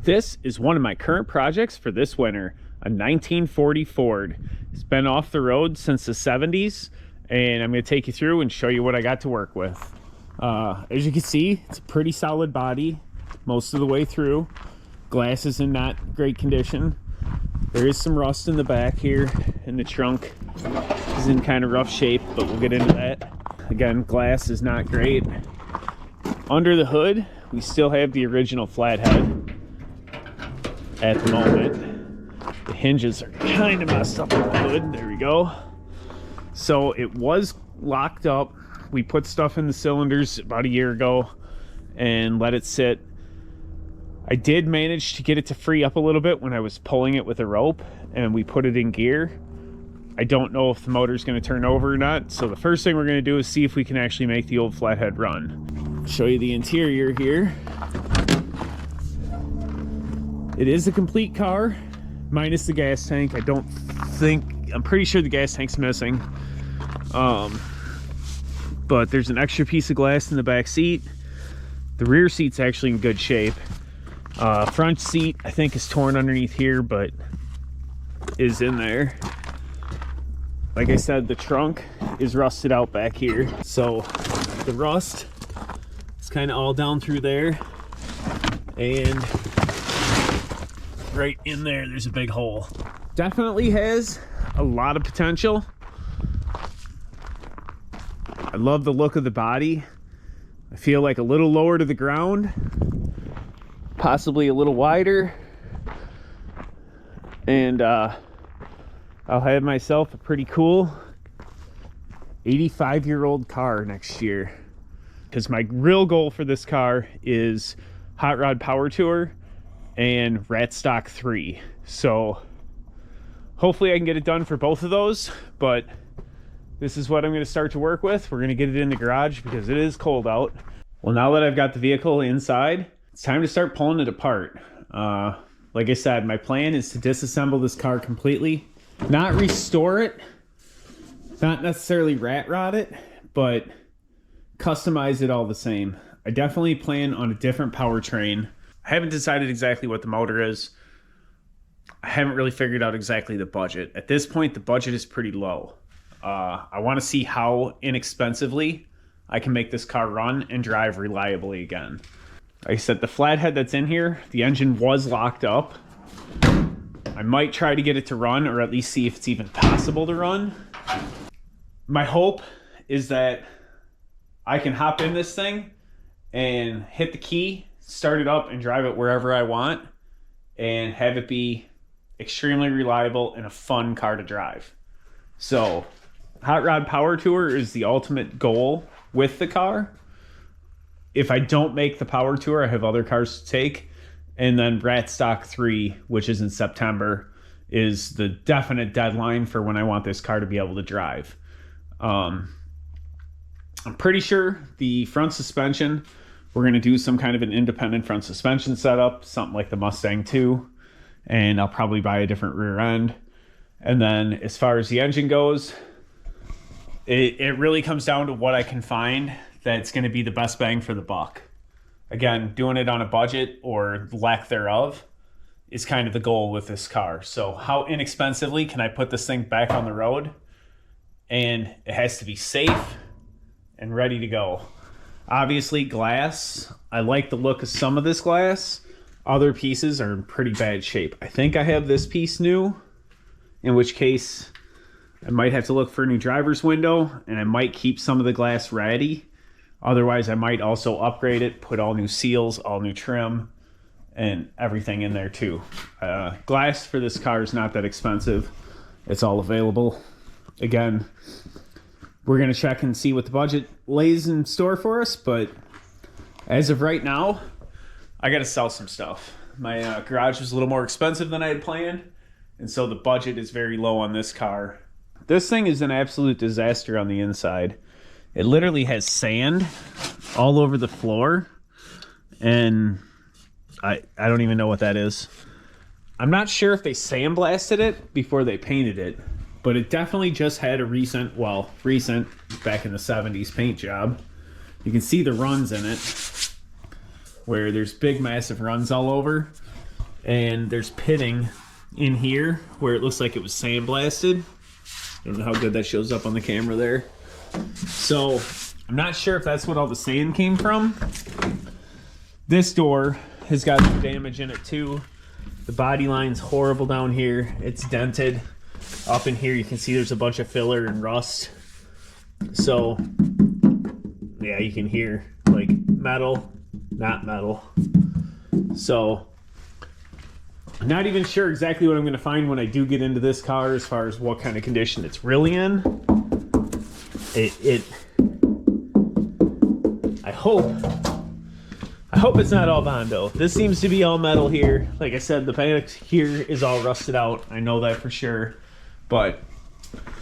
This is one of my current projects for this winter, a 1940 Ford. It's been off the road since the 70s, and I'm going to take you through and show you what I got to work with. As you can see, it's a pretty solid body most of the way through. Glass is in not great condition. There is some rust in the back here, and the trunk is in kind of rough shape, but we'll get into that. Again, glass is not great. Under the hood, we still have the original flathead. At the moment, the hinges are kind of messed up on the hood. There we go. So it was locked up. We put stuff in the cylinders about a year ago and let it sit. I did manage to get it to free up a little bit when I was pulling it with a rope, and we put it in gear. I don't know if the motor's going to turn over or not, so the first thing we're going to do is see if we can actually make the old flathead run. Show you the interior here. It is a complete car, minus the gas tank. I'm pretty sure the gas tank's missing. But there's an extra piece of glass in the back seat. The rear seat's actually in good shape. Front seat, I think, is torn underneath here, but is in there. Like I said, the trunk is rusted out back here. So the rust is kind of all down through there. And right in there's a big hole. Definitely has a lot of potential. I love the look of the body. I feel like a little lower to the ground, possibly a little wider, and I'll have myself a pretty cool 85-year-old car next year, because my real goal for this car is Hot Rod Power Tour and Rat Stock 3. So hopefully I can get it done for both of those, but this is what I'm going to start to work with. We're going to get it in the garage because it is cold out. Well, now that I've got the vehicle inside, it's time to start pulling it apart. Like I said, my plan is to disassemble this car completely, not restore it, not necessarily rat rod it, but customize it all the same. I definitely plan on a different powertrain. I haven't decided exactly what the motor is. I haven't really figured out exactly the budget. At this point, the budget is pretty low. I want to see how inexpensively I can make this car run and drive reliably again. Like I said, the flathead that's in here, the engine was locked up. I might try to get it to run, or at least see if it's even possible to run. My hope is that I can hop in this thing and hit the key, start it up, and drive it wherever I want, and have it be extremely reliable and a fun car to drive. So Hot Rod Power Tour is the ultimate goal with the car. If I don't make the Power Tour, I have other cars to take. And then Rat Stock 3, which is in September, is the definite deadline for when I want this car to be able to drive. I'm pretty sure the front suspension, we're going to do some kind of an independent front suspension setup, something like the Mustang 2. And I'll probably buy a different rear end. And then as far as the engine goes, it really comes down to what I can find that's going to be the best bang for the buck. Again, doing it on a budget or lack thereof is kind of the goal with this car. So how inexpensively can I put this thing back on the road? And it has to be safe and ready to go. Obviously, glass. I like the look of some of this glass. Other pieces are in pretty bad shape. I think I have this piece new, in which case I might have to look for a new driver's window, and I might keep some of the glass ready. Otherwise, I might also upgrade it, put all new seals, all new trim, and everything in there too. Glass for this car is not that expensive. It's all available. Again, we're going to check and see what the budget lays in store for us, but as of right now, I got to sell some stuff. My garage was a little more expensive than I had planned, and so the budget is very low on this car. This thing is an absolute disaster on the inside. It literally has sand all over the floor, and I don't even know what that is. I'm not sure if they sandblasted it before they painted it, but it definitely just had a recent, back in the 70s paint job. You can see the runs in it, where there's big massive runs all over. And there's pitting in here where it looks like it was sandblasted. I don't know how good that shows up on the camera there. So I'm not sure if that's what all the sand came from. This door has got some damage in it too. The body line's horrible down here. It's dented. Up in here you can see there's a bunch of filler and rust. So yeah, you can hear like metal, not metal. So I'm not even sure exactly what I'm going to find when I do get into this car as far as what kind of condition it's really in. I hope it's not all Bondo. This seems to be all metal here. Like I said, the paint here is all rusted out. I know that for sure. But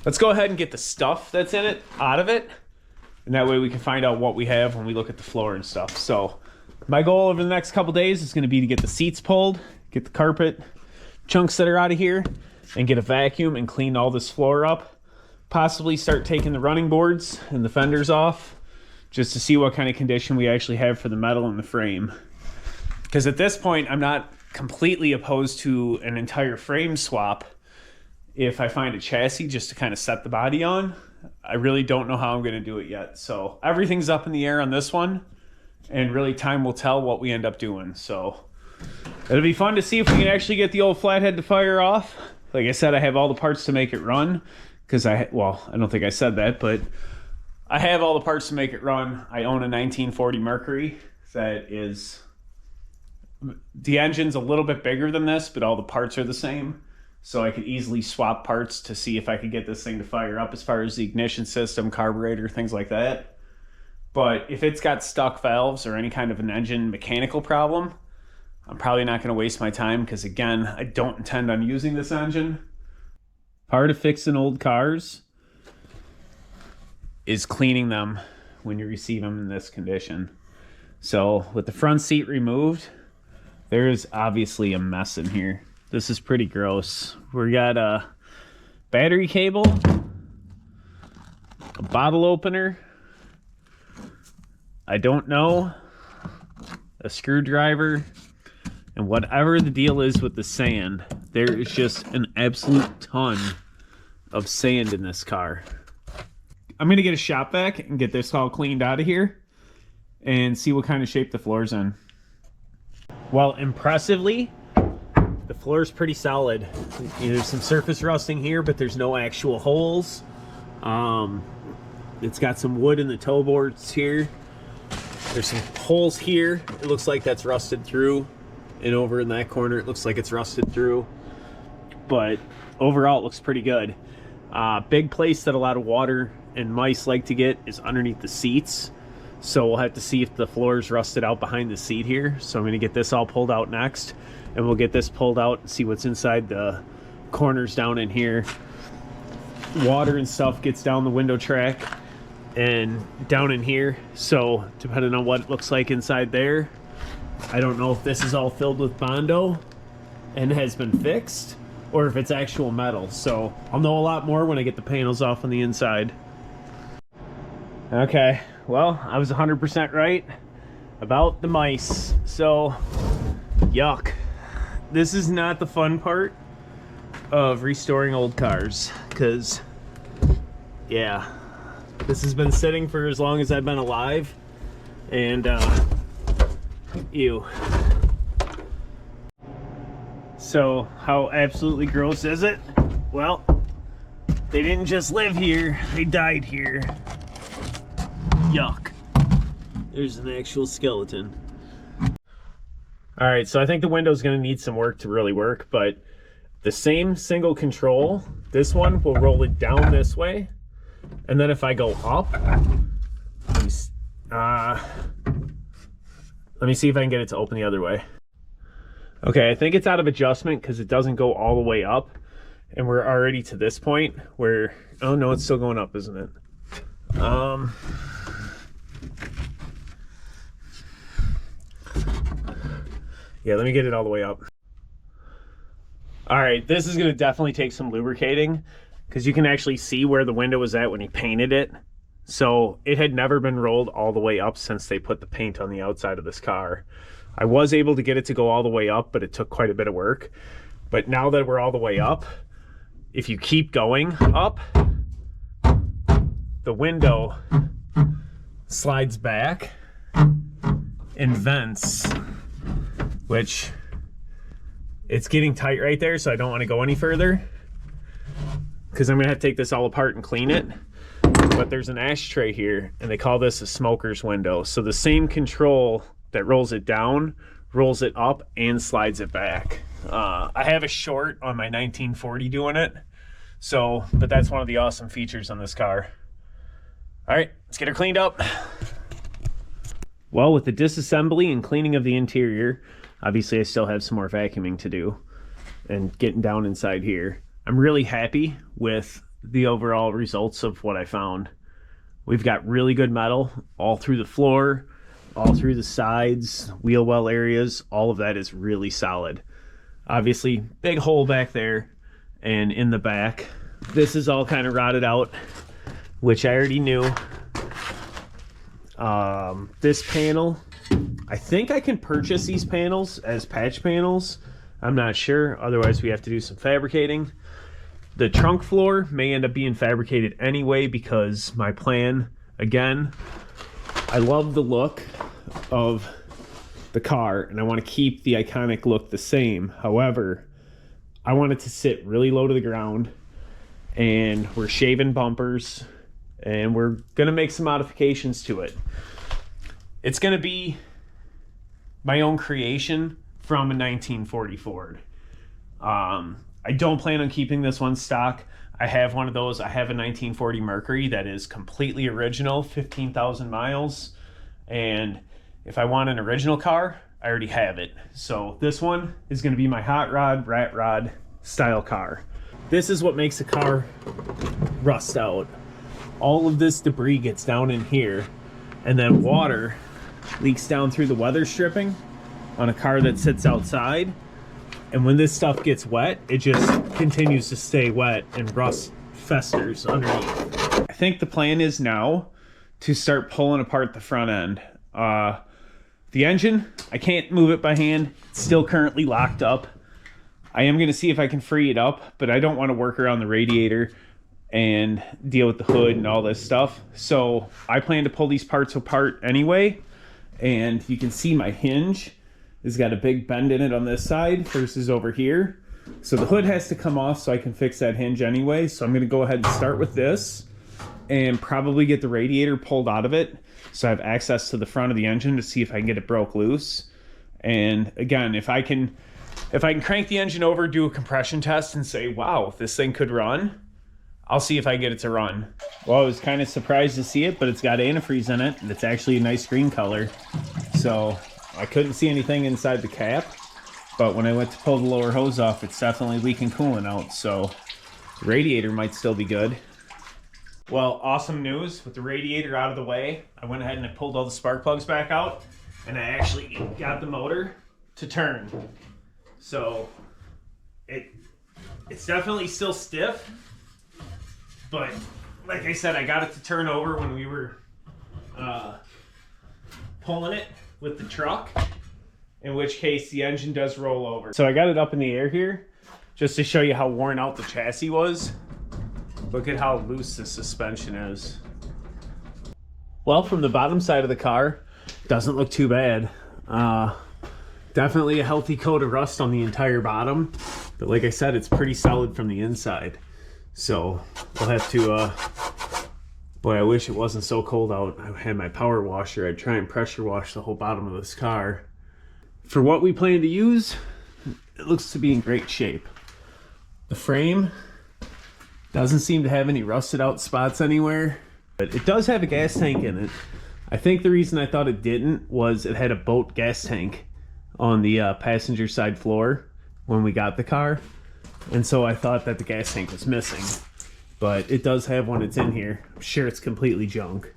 let's go ahead and get the stuff that's in it out of it. And that way we can find out what we have when we look at the floor and stuff. So my goal over the next couple days is going to be to get the seats pulled, get the carpet chunks that are out of here, and get a vacuum and clean all this floor up. Possibly start taking the running boards and the fenders off just to see what kind of condition we actually have for the metal and the frame. Because at this point, I'm not completely opposed to an entire frame swap if I find a chassis just to kind of set the body on. I really don't know how I'm going to do it yet. So everything's up in the air on this one, and really time will tell what we end up doing. So it'll be fun to see if we can actually get the old flathead to fire off. Like I said, I have all the parts to make it run because I don't think I said that, but I have all the parts to make it run. I own a 1940 Mercury that is, the engine's a little bit bigger than this, but all the parts are the same. So I could easily swap parts to see if I could get this thing to fire up as far as the ignition system, carburetor, things like that. But if it's got stuck valves or any kind of an engine mechanical problem, I'm probably not going to waste my time because, again, I don't intend on using this engine. Part of fixing old cars is cleaning them when you receive them in this condition. So with the front seat removed, there's obviously a mess in here. This is pretty gross. We got a battery cable, a bottle opener, I don't know, a screwdriver, and whatever the deal is with the sand, there is just an absolute ton of sand in this car. I'm going to get a shop vac and get this all cleaned out of here and see what kind of shape the floor's in. Well, impressively, the floor's pretty solid. There's some surface rusting here, but there's no actual holes. It's got some wood in the toe boards here. There's some holes here. It looks like that's rusted through. And over in that corner, it looks like it's rusted through. But overall, it looks pretty good. Big place that a lot of water and mice like to get is underneath the seats. So we'll have to see if the floor is rusted out behind the seat here. So I'm going to get this all pulled out next. And we'll get this pulled out and see what's inside the corners down in here. Water and stuff gets down the window track and down in here. So depending on what it looks like inside there, I don't know if this is all filled with Bondo and has been fixed or if it's actual metal. So I'll know a lot more when I get the panels off on the inside. Okay, well, I was 100% right about the mice. So, yuck. This is not the fun part of restoring old cars, because, yeah, this has been sitting for as long as I've been alive, and, ew. So, how absolutely gross is it? Well, they didn't just live here, they died here. Yuck. There's an actual skeleton. Alright, so I think the window's going to need some work to really work, but the same single control, this one will roll it down this way, and then if I go up, let me see if I can get it to open the other way. Okay, I think it's out of adjustment because it doesn't go all the way up, and we're already to this point where, oh no, it's still going up, isn't it? Yeah, let me get it all the way up. All right, this is going to definitely take some lubricating because you can actually see where the window was at when he painted it. So it had never been rolled all the way up since they put the paint on the outside of this car. I was able to get it to go all the way up, but it took quite a bit of work. But now that we're all the way up, if you keep going up, the window slides back and vents, which it's getting tight right there, so I don't want to go any further because I'm gonna have to take this all apart and clean it. But there's an ashtray here, and they call this a smoker's window. So the same control that rolls it down rolls it up and slides it back. I have a short on my 1940 doing it, so but that's one of the awesome features on this car. All right, let's get her cleaned up. Well, with the disassembly and cleaning of the interior, obviously I still have some more vacuuming to do and getting down inside here. I'm really happy with the overall results of what I found. We've got really good metal all through the floor, all through the sides, wheel well areas. All of that is really solid. Obviously, big hole back there and in the back. This is all kind of rotted out, which I already knew. This panel, I think I can purchase these panels as patch panels. I'm not sure. Otherwise, we have to do some fabricating. The trunk floor may end up being fabricated anyway because my plan, again, I love the look of the car and I want to keep the iconic look the same. However, I want it to sit really low to the ground, and we're shaving bumpers and we're going to make some modifications to it. It's going to be my own creation from a 1940 Ford. I don't plan on keeping this one stock. I have one of those. I have a 1940 Mercury that is completely original, 15,000 miles. And if I want an original car, I already have it. So this one is going to be my hot rod, rat rod style car. This is what makes a car rust out. All of this debris gets down in here, and then water leaks down through the weather stripping on a car that sits outside. And when this stuff gets wet, it just continues to stay wet and rust festers underneath. I think the plan is now to start pulling apart the front end. The engine, I can't move it by hand. It's still currently locked up. I am going to see if I can free it up, but I don't want to work around the radiator and deal with the hood and all this stuff. So I plan to pull these parts apart anyway. And you can see my hinge has got a big bend in it on this side versus over here. So the hood has to come off so I can fix that hinge anyway. So I'm going to go ahead and start with this and probably get the radiator pulled out of it so I have access to the front of the engine to see if I can get it broke loose. And again, if I can crank the engine over, do a compression test and say, wow, this thing could run, I'll see if I get it to run. Well, I was kind of surprised to see it, but it's got antifreeze in it and it's actually a nice green color. So I couldn't see anything inside the cap, but when I went to pull the lower hose off, it's definitely leaking coolant out, so the radiator might still be good. Well, awesome news. With the radiator out of the way, I went ahead and I pulled all the spark plugs back out, and I actually got the motor to turn. So it's definitely still stiff, but like I said, I got it to turn over when we were pulling it with the truck, in which case the engine does roll over. So I got it up in the air here just to show you how worn out the chassis was. Look at how loose the suspension is. Well, from the bottom side of the car, doesn't look too bad. Definitely a healthy coat of rust on the entire bottom, but like I said, it's pretty solid from the inside. So we'll have to boy, I wish it wasn't so cold out. I had my power washer. I'd try and pressure wash the whole bottom of this car. For what we plan to use, it looks to be in great shape. The frame doesn't seem to have any rusted out spots anywhere, but it does have a gas tank in it. I think the reason I thought it didn't was it had a boat gas tank on the passenger side floor when we got the car. And so I thought that the gas tank was missing. But it does have one. It's in here. I'm sure it's completely junk.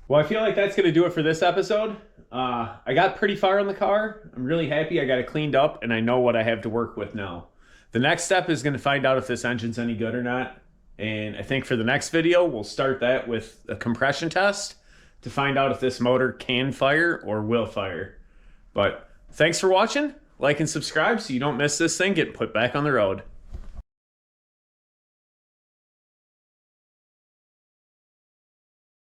Well, I feel like that's going to do it for this episode. I got pretty far on the car. I'm really happy I got it cleaned up, and I know what I have to work with now. The next step is going to find out if this engine's any good or not. And I think for the next video, we'll start that with a compression test to find out if this motor can fire or will fire. But Thanks for watching. Like and subscribe so you don't miss this thing getting put back on the road.